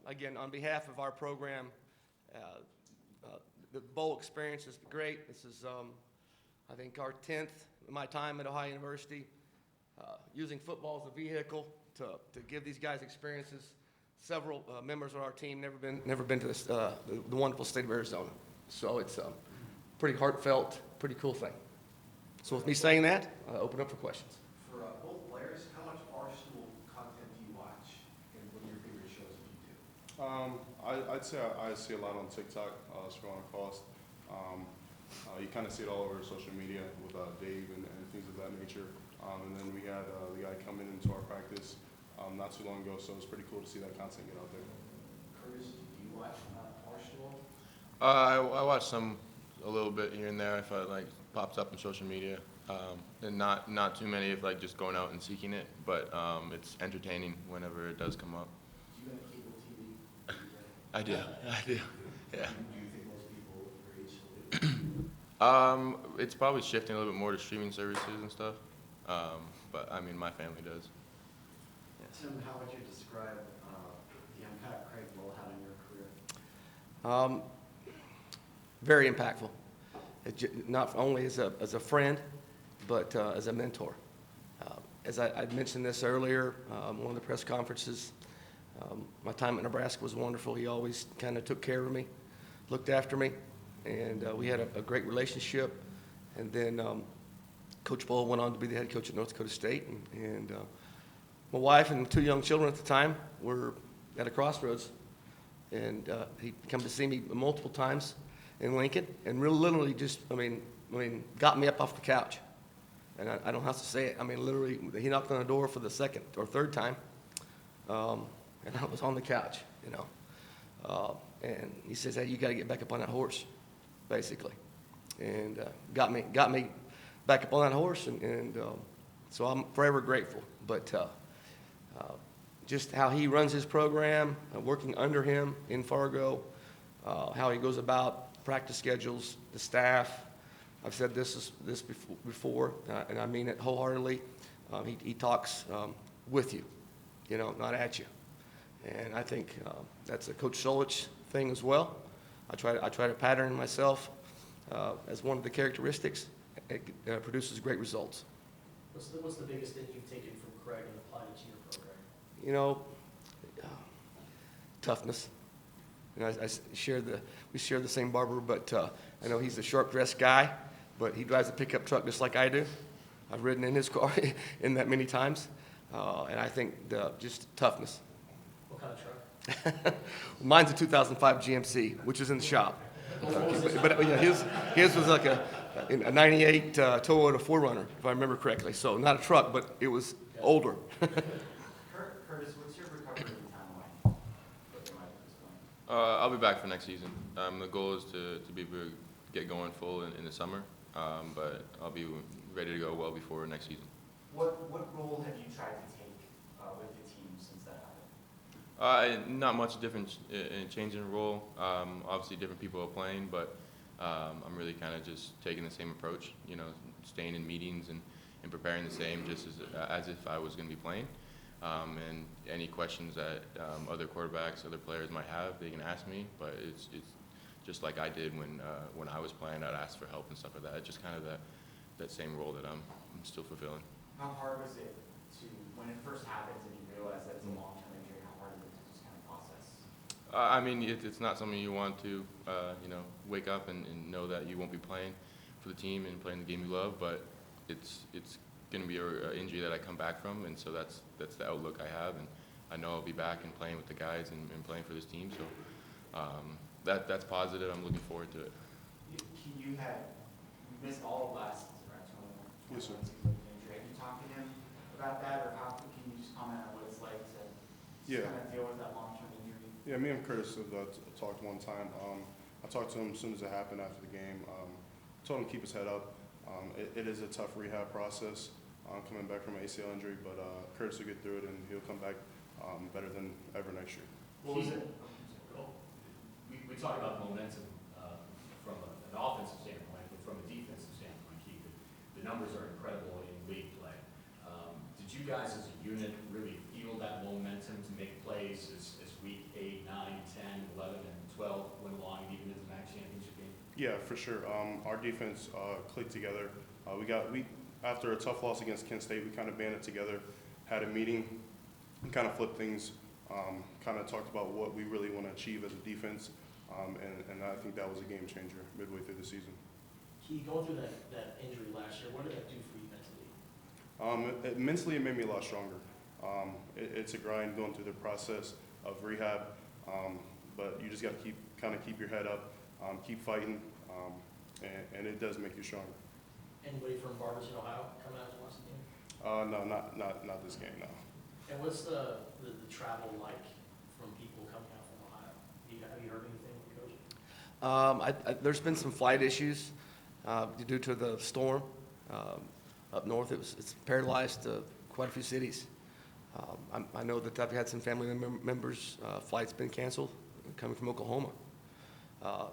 Again, on behalf of our program, uh, the bowl experience is great. This is, I think, our 10th of my time at Ohio University, using football as a vehicle to give these guys experiences. Several members of our team never been to this, the wonderful state of Arizona. So it's a pretty heartfelt, pretty cool thing. So with me saying that, open up for questions. For both players, how much Barstool content do you watch, and what are your favorite shows if you do? I'd say I see a lot on TikTok, scrolling across. You kind of see it all over social media with Dave and things of that nature. And then we had the guy coming into our practice not too long ago, so it's pretty cool to see that content get out there. Curtis, do you watch Barstool? I watch some a little bit here and there if it like pops up on social media, and not too many if like just going out and seeking it. But it's entertaining whenever it does come up. Do you have cable TV? I do. Yeah. Do you think most people your age still do? It's probably shifting a little bit more to streaming services and stuff. But I mean, my family does. Tim, how would you describe the impact Craig Will had on your career? Very impactful. Not only as a friend, but as a mentor. As I mentioned this earlier, one of the press conferences, my time at Nebraska was wonderful. He always kind of took care of me, looked after me, and we had a great relationship. And then Coach Bull went on to be the head coach at North Dakota State, and my wife and 2 young children at the time were at a crossroads, and he'd come to see me multiple times in Lincoln, and really literally just, I mean, got me up off the couch. And I don't have to say it. I mean, literally, he knocked on the door for the second or third time, and I was on the couch, you know. And he says, "Hey, you got to get back up on that horse," basically, and got me back up on that horse, and so I'm forever grateful. But just how he runs his program, working under him in Fargo, how he goes about practice schedules, the staff. I've said this before, and I mean it wholeheartedly. He talks with you, you know, not at you. And I think that's a Coach Solich thing as well. I try to pattern myself as one of the characteristics. It produces great results. What's the biggest thing you've taken from Craig and applied it to your program? You know, toughness. You know, we share the same barber, but I know he's a sharp-dressed guy, but he drives a pickup truck just like I do. I've ridden in his car in that many times, and I think just toughness. What kind of truck? Mine's a 2005 GMC, which is in the shop. But you know, his was like a 98 Toyota 4Runner, if I remember correctly. So not a truck, but it was older. Curtis, what's your recovery timeline? I'll be back for next season. The goal is to be able to get going full in the summer, but I'll be ready to go well before next season. What role have you tried to take with the team since that happened? Not much different in changing the role. Obviously, different people are playing, but I'm really kind of just taking the same approach. You know, staying in meetings and preparing the same, just as if I was going to be playing. And any questions that other quarterbacks, other players might have, they can ask me. But it's just like I did when I was playing. I'd ask for help and stuff like that. It's just kind of that same role that I'm still fulfilling. How hard was it when it first happens and you realize that it's a long-term injury? How hard is it to just kind of process? I mean, it's not something you want to, wake up and know that you won't be playing for the team and playing the game you love. But it's going to be an injury that I come back from, and so that's the outlook I have, and I know I'll be back and playing with the guys and playing for this team. So that's positive. I'm looking forward to it. You missed all of last season, right? 21 Yes, sir. season with injury. Have you talked to him about that, or can you just comment on what it's like to kind of deal with that long-term injury? Yeah, me and Curtis have talked one time. I talked to him as soon as it happened after the game. Told him to keep his head up. It is a tough rehab process coming back from an ACL injury, but Curtis will get through it and he'll come back better than ever next year. What was it? We talk about momentum from an offensive standpoint, but from a defensive standpoint, Keith, the numbers are incredible in league play. Did you guys as a unit really feel that momentum place as week 8, 9, 10, 11, and 12 went along, and even into the MAC championship game? Yeah, for sure. Our defense clicked together. We after a tough loss against Kent State, we kind of banded together, had a meeting, and kind of flipped things. Kind of talked about what we really want to achieve as a defense, and I think that was a game changer midway through the season. Key, going through that injury last year, what did that do for you mentally? Mentally, it made me a lot stronger. It's a grind going through the process of rehab, but you just got to keep your head up, keep fighting, and it does make you stronger. Anybody from Barstool, Ohio, coming out to watch the game? No, not this game, no. And what's the travel like from people coming out from Ohio? Have you heard anything, Coach? There's been some flight issues due to the storm up north. It's paralyzed quite a few cities. I know that I've had some family members, flights been canceled coming from Oklahoma.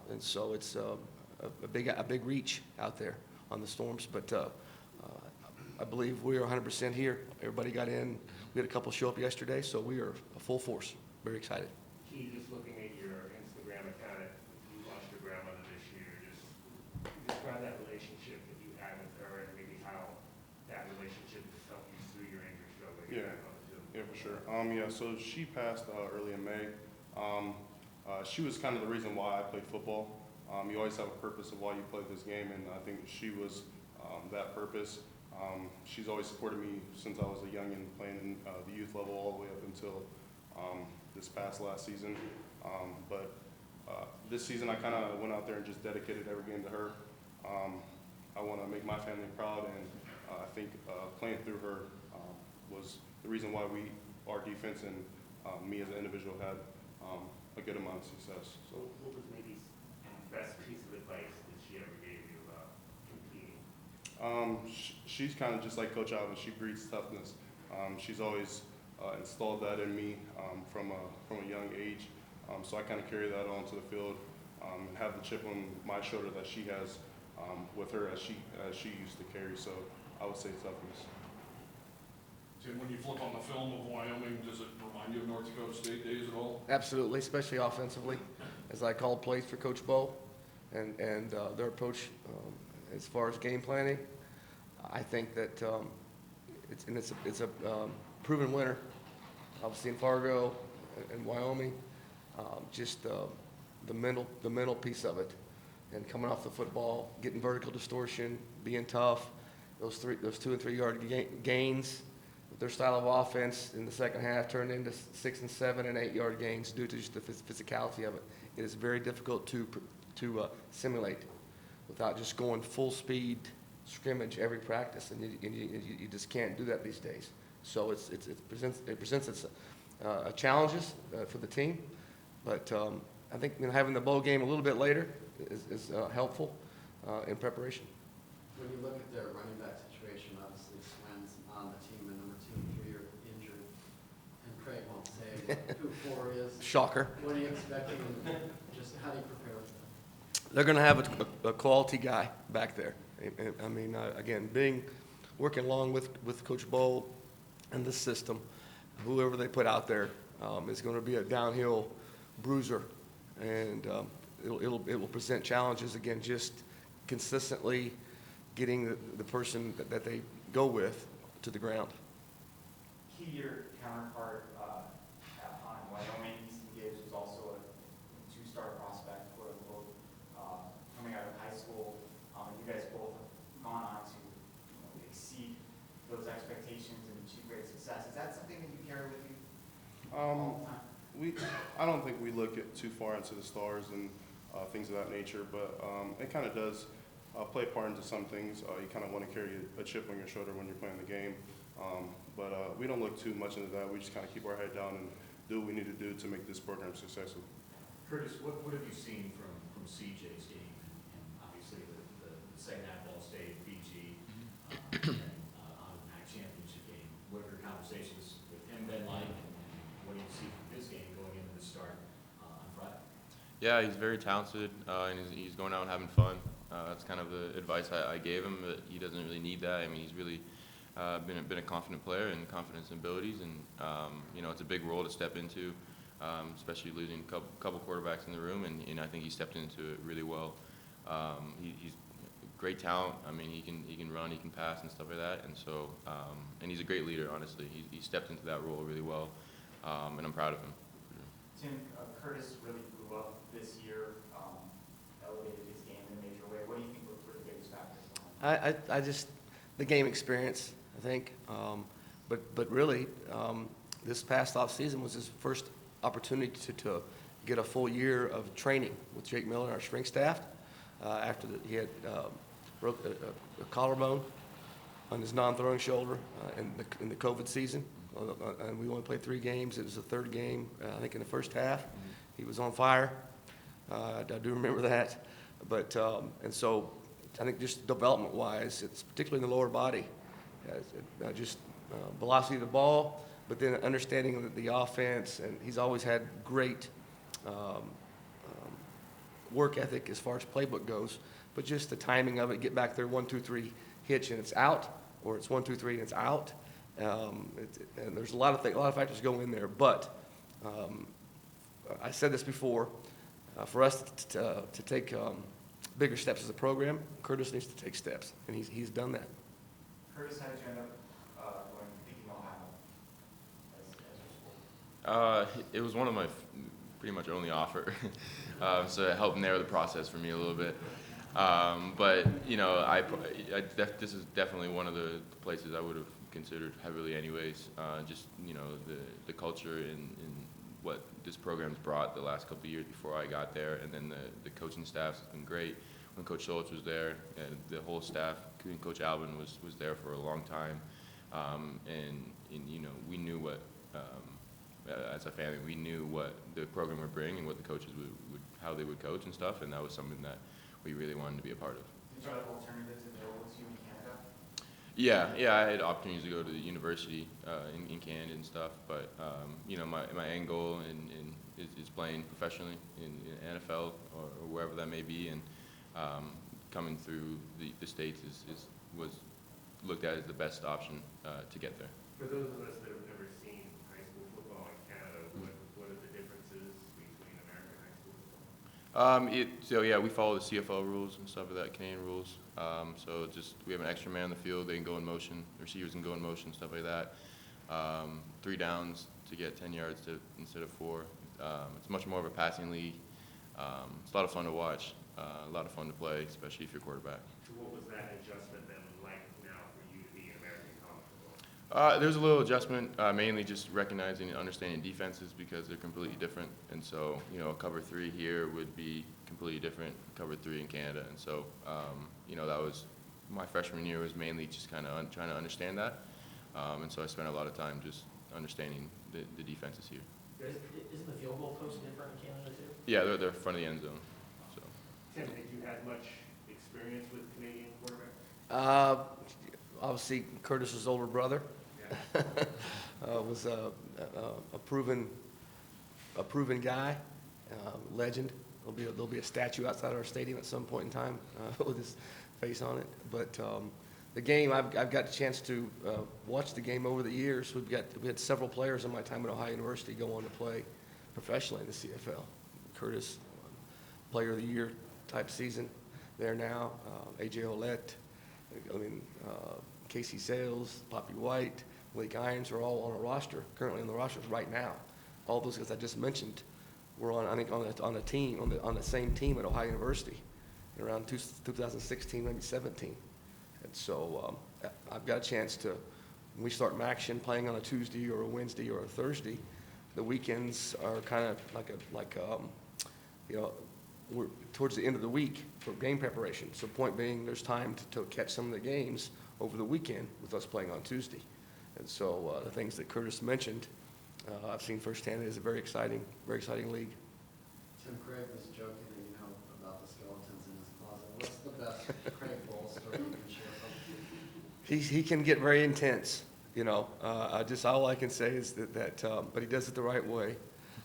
And so it's a big reach out there on the storms. But I believe we are 100% here. Everybody got in. We had a couple show up yesterday, so we are a full force. Very excited. Key, just looking at your Instagram account, you lost your grandmother this year. Just describe that relationship that you had with her and maybe how that relationship has helped you through your injury struggle. Yeah, for sure. So she passed early in May. She was kind of the reason why I played football. You always have a purpose of why you play this game, and I think she was that purpose. She's always supported me since I was a youngin', playing in the youth level all the way up until this last season. But this season I kind of went out there and just dedicated every game to her. I want to make my family proud, and I think playing through her was the reason why our defense and me as an individual had a good amount of success. So what was maybe the best piece of advice that she ever gave you about competing? She's kind of just like Coach Alvin. She breeds toughness. She's always installed that in me from a young age. So I kind of carry that onto the field and have the chip on my shoulder that she has with her as she used to carry. So I would say toughness. Tim, when you flip on the film of Wyoming, does it remind you of North Dakota State days at all? Absolutely, especially offensively, as I called plays for Coach Bo and their approach as far as game planning. I think that it's a proven winner, obviously in Fargo and Wyoming. Just the mental piece of it, and coming off the football, getting vertical distortion, being tough, those 2 and 3 yard gains. Their style of offense in the second half turned into 6 and 7 and 8 yard gains due to just the physicality of it. It is very difficult to simulate without just going full speed scrimmage every practice, and you just can't do that these days. So it presents its challenges for the team, but I think having the bowl game a little bit later is helpful in preparation. When you look at their running back situation, obviously Swen's on the team, and number 2 and 3 are injured, and Craig won't say who 4 is. Shocker. What are you expecting, and just how do you prepare with them? They're going to have a quality guy back there. I mean, again, working along with Coach Bo and the system, whoever they put out there is going to be a downhill bruiser, and it will present challenges again, just consistently getting the person that they go with to the ground. Key, your counterpart on Wyoming, Easton Gibbs, was also a 2-star prospect, quote unquote, coming out of high school. And you guys both have gone on to exceed those expectations and achieve great success. Is that something that you carry with you all the time? I don't think we look too far into the stars and things of that nature, but it kind of does play a part into some things. You kind of want to carry a chip on your shoulder when you're playing the game, but we don't look too much into that. We just kind of keep our head down and do what we need to do to make this program successful. Curtis, what have you seen from CJ's game, and obviously the second half Ball State, BG, and on the MAC championship game? What have your conversations with him been like, and what do you see from his game going into the start on Friday? Yeah, he's very talented, and he's going out and having fun. That's kind of the advice I gave him, that he doesn't really need that. I mean, he's really been a confident player and confidence in abilities, and it's a big role to step into especially losing a couple quarterbacks in the room, and I think he stepped into it really well. He's great talent. I mean, he can run, he can pass, and stuff like that. And so, and he's a great leader. Honestly, he stepped into that role really well, and I'm proud of him. Tim, Curtis really grew up this year, elevated his game in a major way. What do you think were the biggest factors? I just, the game experience, I think. But really, this past offseason was his first opportunity to get a full year of training with Jake Miller and our strength staff. After he had broke a collarbone on his non-throwing shoulder in the COVID season. And we only played 3 games. It was the 3rd game, I think, in the first half. He was on fire. I do remember that. But, and so I think just development-wise, it's particularly in the lower body, just velocity of the ball, but then understanding the offense. And he's always had great work ethic as far as playbook goes, but just the timing of it, get back there, 1, 2, 3, hitch, and it's out, or it's 1, 2, 3, and it's out. And there's a lot of factors go in there, but I said this before, for us to take bigger steps as a program, Curtis needs to take steps, and he's done that. Curtis, how did you end up picking Ohio as your school? It was one of my pretty much only offer, so it helped narrow the process for me a little bit. But you know, this is definitely one of the places I would have considered heavily, anyways. Just you know, the culture and what this program's brought the last couple of years before I got there, and then the coaching staff has been great. When Coach Schultz was there, and the whole staff, including Coach Alvin, was there for a long time, and you know, we knew what. As a family, we knew what the program would bring and what the coaches would how they would coach and stuff, and that was something that we really wanted to be a part of. Did you have alternatives available to you in Canada? Yeah, I had opportunities to go to the university in Canada and stuff, but you know, my end goal is playing professionally in NFL or wherever that may be, and coming through the States was looked at as the best option to get there. For those of us that have never seen high school football in Canada, what are the differences between American high school football? So yeah, we follow the CFL rules and stuff like that, Canadian rules. So just we have an extra man on the field, they can go in motion, receivers can go in motion, stuff like that. 3 downs to get 10 yards instead of 4. It's much more of a passing league. It's a lot of fun to watch, a lot of fun to play, especially if you're quarterback. So what was that adjustment then like now for you to be an American college football? There's a little adjustment, mainly just recognizing and understanding defenses because they're completely different. And so, you know, a cover 3 here would be completely different cover 3 in Canada. And so, you know, that was my freshman year was mainly just kind of trying to understand that. And so I spent a lot of time just understanding the defenses here. Isn't the field goal post different in Canada too? Yeah, they're front of the end zone. So. Tim, have you had much experience with Canadian quarterbacks? Obviously, Curtis's older brother was a proven guy, legend. There'll be a statue outside our stadium at some point in time with his face on it. But the game, I've got a chance to watch the game over the years. We had several players in my time at Ohio University go on to play professionally in the CFL. Curtis, Player of the Year type season there now. A.J. Olette, Casey Sales, Poppy White, Blake Irons are all on a roster, currently on the rosters right now. All those guys I just mentioned were on a team, on the same team at Ohio University in around 2016, maybe 17. And so I've got a chance to, when we start action playing on a Tuesday or a Wednesday or a Thursday, the weekends are kind of you know, we're towards the end of the week for game preparation. So point being, there's time to catch some of the games over the weekend with us playing on Tuesday. And so the things that Curtis mentioned, I've seen firsthand. It is a very exciting league. Tim, Craig was joking that you know about the skeletons in his closet. What's the best Craig Bowl story you can share from him? He can get very intense, you know. All I can say is that but he does it the right way.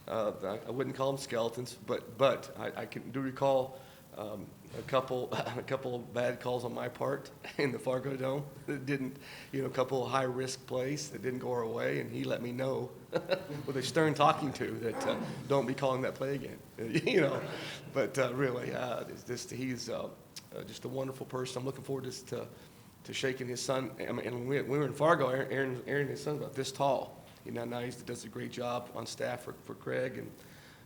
I wouldn't call them skeletons, but I do recall a couple of bad calls on my part in the Fargo Dome that didn't, a couple of high-risk plays that didn't go our way, and he let me know with a stern talking to that don't be calling that play again, But really, he's just a wonderful person. I'm looking forward to shaking his son. I mean, and when we were in Fargo, Aaron and his son's about this tall. Now he does a great job on staff for Craig, and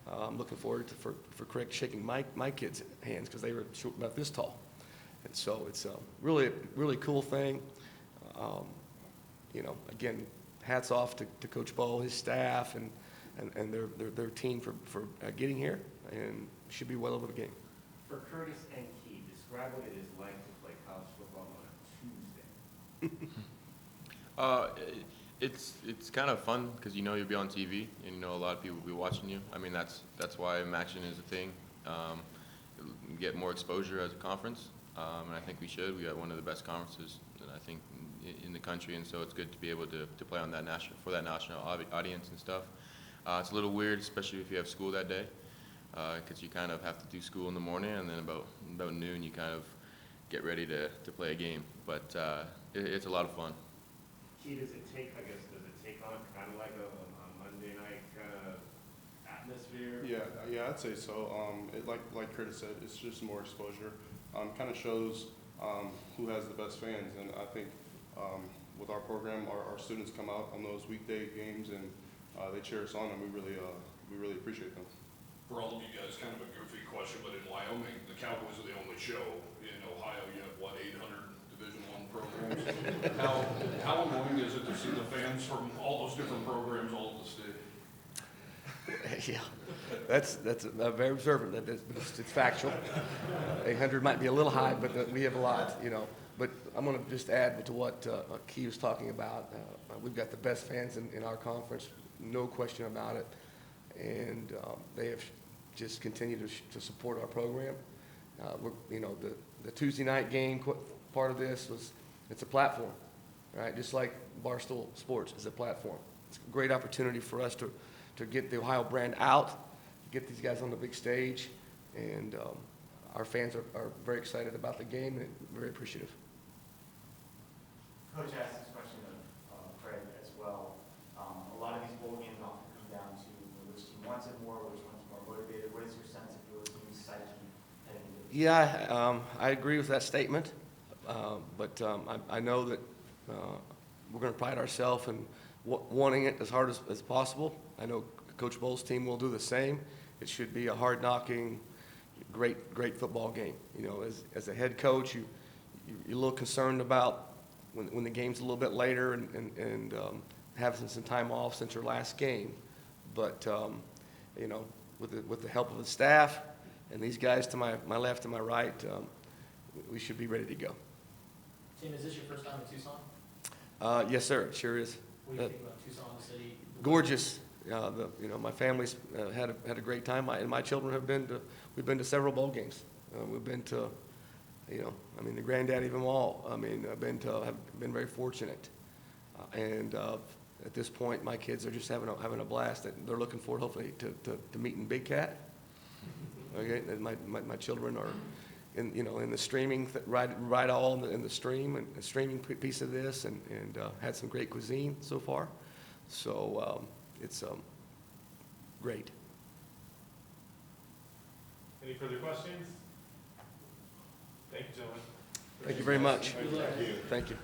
I'm looking forward for Craig shaking my kids' hands because they were about this tall. And so it's a really cool thing. Again, hats off to Coach Ball, his staff, and their team for getting here, and should be well over the game. For Curtis and Key, describe what it is like to play college football on a Tuesday. It's kind of fun because you'll be on TV and a lot of people will be watching you. I mean that's why action is a thing. You get more exposure as a conference, and I think we should. We got one of the best conferences that I think in the country, and so it's good to be able to play on that national audience and stuff. It's a little weird, especially if you have school that day, because you kind of have to do school in the morning, and then about noon you kind of get ready to play a game. But it's a lot of fun. Key, does it take on kind of like a Monday night kind of atmosphere? Yeah, I'd say so. Like Curtis said, it's just more exposure. Kind of shows who has the best fans, and I think with our program, our students come out on those weekday games and they cheer us on, and we really appreciate them. For all of you guys, kind of a goofy question, but in Wyoming, the Cowboys are the only show. In Ohio, you have, 800 Division I programs? How annoying is it to see the fans from all those different programs all at the stadium? Yeah, that's very observant. It's factual. 800 might be a little high, but we have a lot, But I'm going to just add to what Key was talking about. We've got the best fans in our conference, no question about it. And they have just continued to support our program. The Tuesday night game part of this it's a platform, right? Just like Barstool Sports is a platform. It's a great opportunity for us to get the Ohio brand out, get these guys on the big stage, and our fans are very excited about the game and very appreciative. Coach asked this question of Craig as well. A lot of these bowl games often come down to which team wants it more, which one's more motivated. What is your sense of your team's psyche heading into this? Yeah, I agree with that statement, but I know that we're going to pride ourselves in wanting it as hard as possible. I know Coach Bowles' team will do the same. It should be a hard-knocking, great football game. As a head coach, you're a little concerned about when the game's a little bit later and having some time off since your last game. But with the help of the staff and these guys to my left and my right, we should be ready to go. Tim, is this your first time in Tucson? Yes, sir. It sure is. What do you think about Tucson, the city? Gorgeous. My family's had a great time, and my children we've been to several bowl games. We've been to, the granddaddy of them all. Have been very fortunate, and at this point, my kids are just having a blast. They're looking forward, hopefully, to meeting Big Cat. Okay, and my children are in the streaming right all in the stream and the streaming piece of this, and had some great cuisine so far. So it's great. Any further questions? Thank you, gentlemen. Thank you very much. Thank you. Thank you.